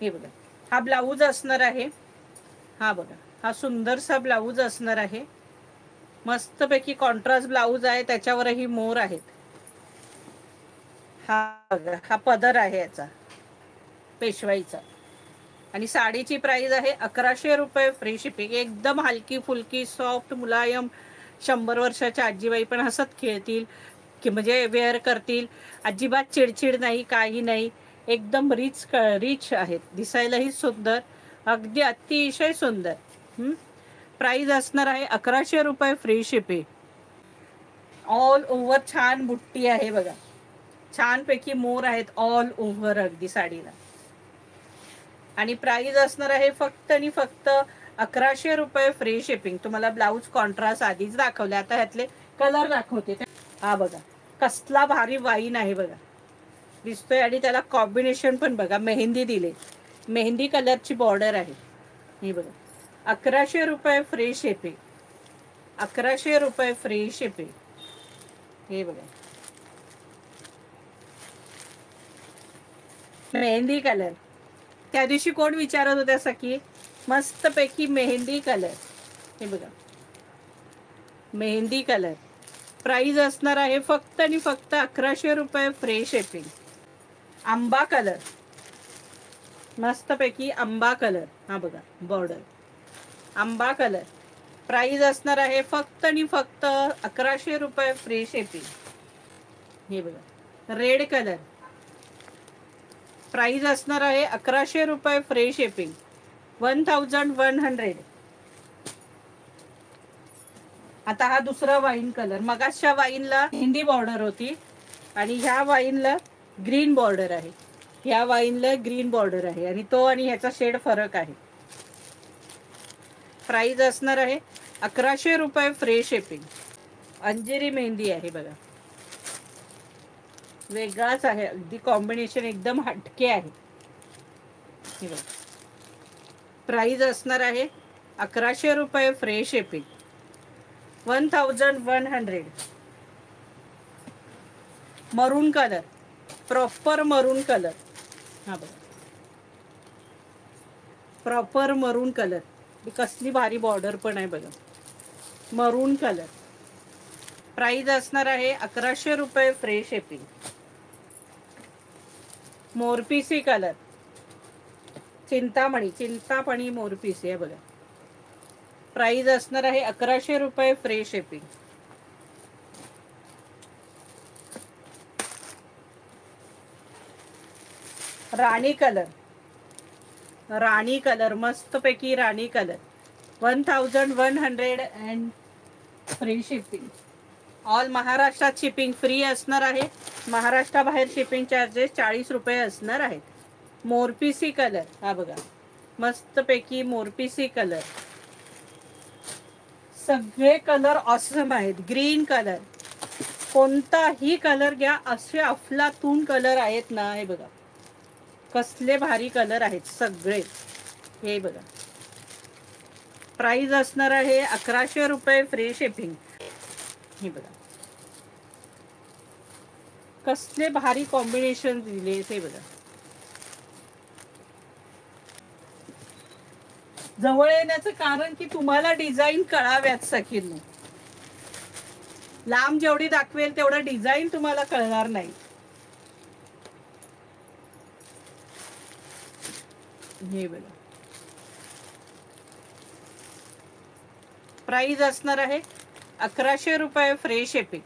हे बघा, हा ब्लाऊज असणार आहे. हा बघा, हा सुंदरसा ब्लाऊज असणार आहे. मस्तपैकी कॉन्ट्रास्ट ब्लाऊज आहे, त्याच्यावरही मोर आहेत. हा बघा, हा पदर आहे याचा पेशवाईचा. आणि साडीची प्राइस आहे 1100 रुपये, फ्री शिपिंग. एकदम हलकी फुलकी सॉफ्ट मुलायम. 100 वर्षाच्या आजीबाई पण हसत खेळतील की म्हणजे वेअर करतील. अजिबात चिडचिड नाही, काही नाही. एकदम रिच आहेत, दिसायलाही सुंदर, अगदी अतिशय सुंदर. प्राइस असणार आहे 1100 रुपये, फ्री शिपिंग. ऑल ओव्हर छान बुट्टी आहे बघा, छानपैकी मोर आहेत ऑल ओव्हर अगदी साडीला. आणि प्राइस असणार आहे फक्त आणि फक्त 1100 रुपये, फ्री शिपिंग. तुम्हाला ब्लाऊज कॉन्ट्रास्ट आधीच दाखवले, आता ह्यातले कलर दाखवते. हा बघा, कसला भारी वाईन आहे बघा, दिसतोय. आणि त्याला कॉम्बिनेशन पण बघा, मेहंदी दिले, मेहंदी कलरची बॉर्डर आहे. हे बघा, 1100 रुपये, फ्री शिपिंग. 1100 रुपये, फ्री शिपिंग. हे बघा, मेहंदी कलर. त्या दिवशी कोण विचारत होत्या सखी, मस्तपैकी मेहंदी कलर. हे बघा, मेहंदी कलर. प्राइस असणार आहे फक्त आणि फक्त 1100 रुपये, फ्री शिपिंग. आंबा कलर, मस्तपैकी आंबा कलर. हा बघा बॉर्डर, आंबा कलर. प्राइस असणार आहे फक्त आणि फक्त 1100 रुपये, फ्री शिपिंग. हे बघा, रेड कलर. प्राइस असणार आहे 1100 रुपये, फ्री शिपिंग. 1100. आता हा दुसरा वाईन कलर. मगाच्या वाईनला हिंदी बॉर्डर होती आणि ह्या वाईनला ग्रीन बॉर्डर आहे. ह्या वाईनला ग्रीन बॉर्डर आहे आणि तो आणि ह्याचा शेड फरक आहे. प्राइस असणार आहे 1100 रुपये, फ्री शिपिंग. अंजेरी मेहंदी आहे बघा, वेगळाच आहे अगदी, कॉम्बिनेशन एकदम हटके आहे. हे बघा, प्राइस असणार आहे 1100 रुपये, फ्री शिपिंग. 1100. मरून कलर, प्रॉपर मरून कलर. हा बघा, प्रॉपर मरून कलर. कसली भारी बॉर्डर पण आहे बघा, मरून कलर. प्राइस असणार आहे 1100 रुपये, फ्री शिपिंग. मोरपिसी कलर, चिंतामणी मोरपिसी आहे बघा. प्राइस असणार आहे 1100 रुपये, फ्री शिपिंग. राणी कलर, राणी कलर, मस्तपैकी राणी colour. 1100 and free shipping. All महाराष्ट्रात शिपिंग फ्री असणार आहे. महाराष्ट्राबाहेर शिपिंग चार्जेस 40 रुपये असणार आहेत. मोरपिसी कलर. हा बघा, मस्तपैकी मोरपिसी कलर. सगळे कलर ऑसम आहेत. ग्रीन कलर, कोणताही कलर घ्या, असे अफलातून कलर आहेत ना. हे बघा, कसले भारी कलर आहेत सगळे. हे बघा, प्राइस असणार आहे 1100 रुपये, फ्री शिपिंग. हे बघा, कसले भारी कॉम्बिनेशन दिले. ते बघा, जवळ येण्याचं कारण की तुम्हाला डिझाईन कळाव्यात सखींनो. लांब जेवढी दाखवेल तेवढं डिझाईन तुम्हाला कळणार नाही. हे बघा, प्राइस असणार आहे 1100 रुपये, फ्री शिपिंग.